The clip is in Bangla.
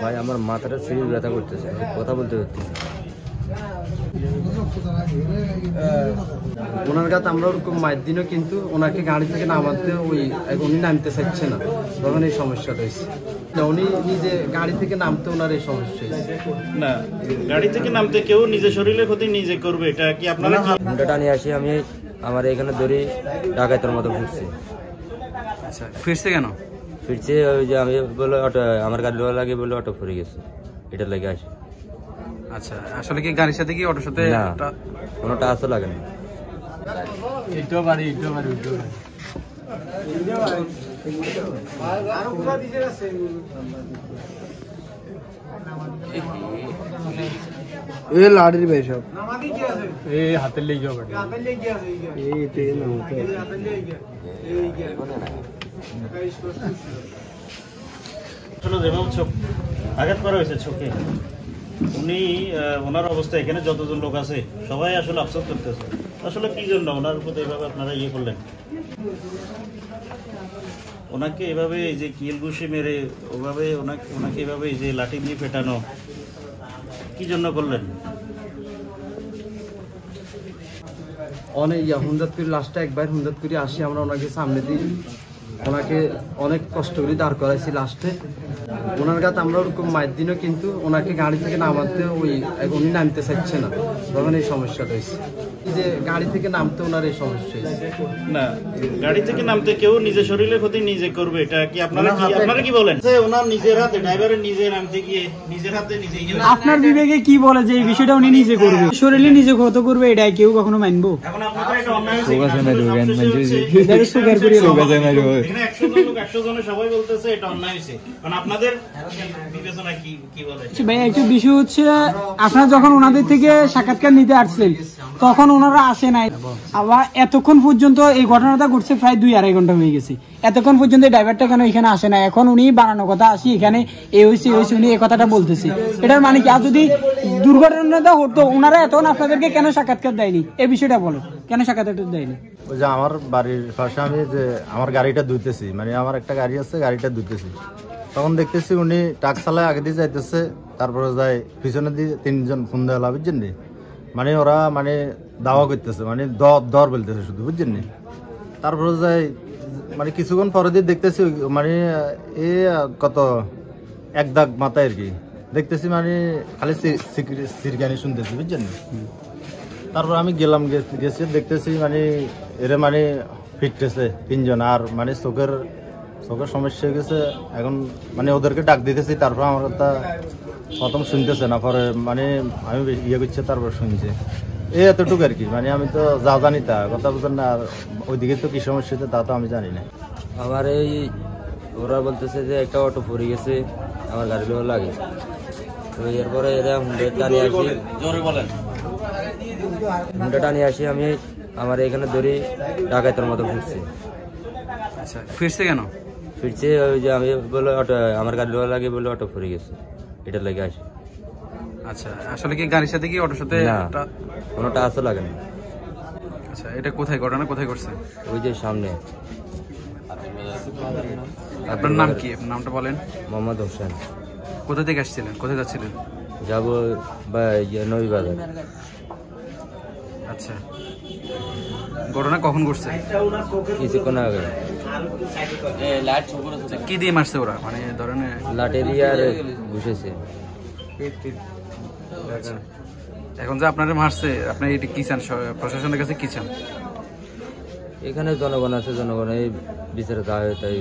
ভাই আমার মাথাটা সিরিয়াস ব্যথা করতেছে, কথা বলতে পারতেছি। ওনার কাছে আমরা ওরকম মায়ের দিনও কিন্তু ওনাকে গাড়ি থেকে নামাতে উনি নামতে চাইছে না, তখন এই সমস্যাটা হয়েছে। উনি নিজে গাড়ি থেকে নামতে ওনার এই সমস্যা হয়েছে। না, গাড়ি থেকে নামতে কেউ নিজের শরীরের ক্ষতি নিজে করবে, এটা কি আপনারা? হুন্ডাটা নিয়ে আসি আমি, আমার এখানে ধরে ডাকাতের মতো ফিরছি। আচ্ছা, ফিরছে কেন? ফিরছে ওই যে আমি বলে অটো, আমার গাড়ি লাগে বলে অটো ফুরে গেছে, এটার লাগে আসি। আচ্ছা, আসলে কি গাড়ির সাথে কি অটোর সাথে কোনো টাচও লাগে না। লাড়ির ভাই সব হাতের লেগে যেভাবে চোখ আঘাত করা হয়েছে চোখে, উনি ওনার অবস্থা এখানে যতজন লোক আছে সবাই আসলে আফসোস করতেছে। আসলে কি জন্য ওনার উপর এইভাবে আপনারা ইয়ে করলেন? ওনাকে এভাবে এই যে কিল ঘুষি মেরে ওভাবে ওনাকে এভাবে এই যে লাঠি দিয়ে পেটানো কি জন্য করলেন? অনেক হুন্দাত করে লাস্টে একবার হুন্দাত করে আসি আমরা ওনাকে সামনে দিই, ওনাকে অনেক কষ্ট করে দাঁড় করাইছি লাস্টে। ওনার কাছে আমরা ওরকম মায়ের দিনও কিন্তু ওনাকে গাড়ি থেকে নামাতে উনি নামতে চাইছে না, তখন এই সমস্যাটা হয়েছে। যে গাড়ি থেকে নামতে ওনার এই সমস্যা হয়েছে। না, গাড়ি থেকে নামতে কেউ নিজের শরীরের ক্ষতি নিজে করবে, এটা কি আপনারা কি বলেন? ওনার নিজের হাতে, ড্রাইভারের নিজে নামতে গিয়ে নিজের হাতে নিজে, আপনার বিবেকে কি বলে যে এই বিষয়টা উনি নিজে করবে, শরীরে নিজে ক্ষত করবে, এটা কেউ কখনো মানবো? এখন আপনাদের এটা অন্যায় হয়েছে। 100 জনের সবাই বলতেছে এটা অন্যায় হয়েছে, কারণ আপনাদের বিবেচনা কি বলে? ভাই একটা বিষয় হচ্ছে, আপনারা যখন ওনাদের থেকে সাক্ষাৎকার নিতে আসছেন তখন ওনারা আসে নাই, আবার এতক্ষণ পর্যন্ত এই ঘটনাটা ঘটছে প্রায় 2-2.5 ঘন্টা হয়ে গেছে, এতক্ষণ পর্যন্ত ড্রাইভারটা কেন এখানে আসে না? এখন উনি বানানো কথা আসি এখানে এই হয়েছে উনি এই কথাটা বলতেছে, এটার মানে কি? আর যদি দুর্ঘটনাটা হতো ওনারা এতক্ষণ আপনাদেরকে কেন সাক্ষাৎকার দেয়নি? এই বিষয়টা বলো, কেন সাক্ষাৎকার দেয়নি? ওই যে আমার বাড়ির পাশে আমি যে আমার গাড়িটা ধুইতেছি, মানে আমার একটা গাড়ি আছে, গাড়িটা ধুইতেছি, তখন দেখতেছি উনি ট্রাক চালায় আগে দিয়ে যাইতেছে, তারপরে যায় পিছনে দিয়ে 3জন ফোন দেওয়া বুঝছেন নি, মানে ওরা মানে দাওয়া করতেছে, মানে দর বলতেছে শুধু, বুঝছেন নি। তারপরে যায় মানে কিছুক্ষণ পরে দিয়ে দেখতেছি মানে কত এক দাগ মাথায় আর কি দেখতেছি, মানে খালি সিরগানি শুনতেছি, বুঝছেন নি। তারপর আমি গেছি দেখতেছি মানে এরা মানে ফিরতেছে 3জন, আর মানে চোখের সমস্যা হয়ে গেছে। এখন মানে ওদেরকে ডাক দিতেছি, তারপর আমার কথা প্রথম শুনতেছে না, পরে মানে আমি ইয়ে করছি, তারপর শুনছি, এই এতটুকু আর কি। মানে আমি তো যা জানি তা কথা বুঝেন না, আর ওইদিকে তো কি সমস্যা হচ্ছে তা তো আমি জানি না। আমার এই ওরা বলতেছে যে একটা অটো পড়ে গেছে, আমার গাড়ি লাগে, তো এরপরে এরা হুন্ডাটা নিয়ে আসি, আমি আমার এখানে ধরে ডাকাতের মতো ফিরছি। আচ্ছা, ফিরছে কেন? ফিরছে ওই যে আমি বলে অটো, আমার গাড়ি লাগে বলে অটো ফুরে গেছে, এটার লাগে আসি। আচ্ছা, আসলে কি গাড়ির সাথে কি অটোর সাথে কোনো টাচও লাগে না। আচ্ছা, এটা কোথায় ঘটনা কোথায় করছে? ওই যে সামনে। আপনার নাম কি? আপনার নামটা বলেন। মোহাম্মদ হোসেন। কোথা থেকে আসছিলেন, কোথায় যাচ্ছিলেন? যাবো নবী বাজার। আচ্ছা, ঘটনা কখন ঘটছে? কিছুক্ষণ আগে। কি দিয়ে মারছে ওরা, মানে ধরেন? লাঠি দিয়ে আর ঘুষেছে। এখন যে আপনারা মারছে, আপনি এটা কি চান? প্রশাসনের কাছে কি চান? এখানে জনগণ আছে, জনগণ এই বিচারে তাই।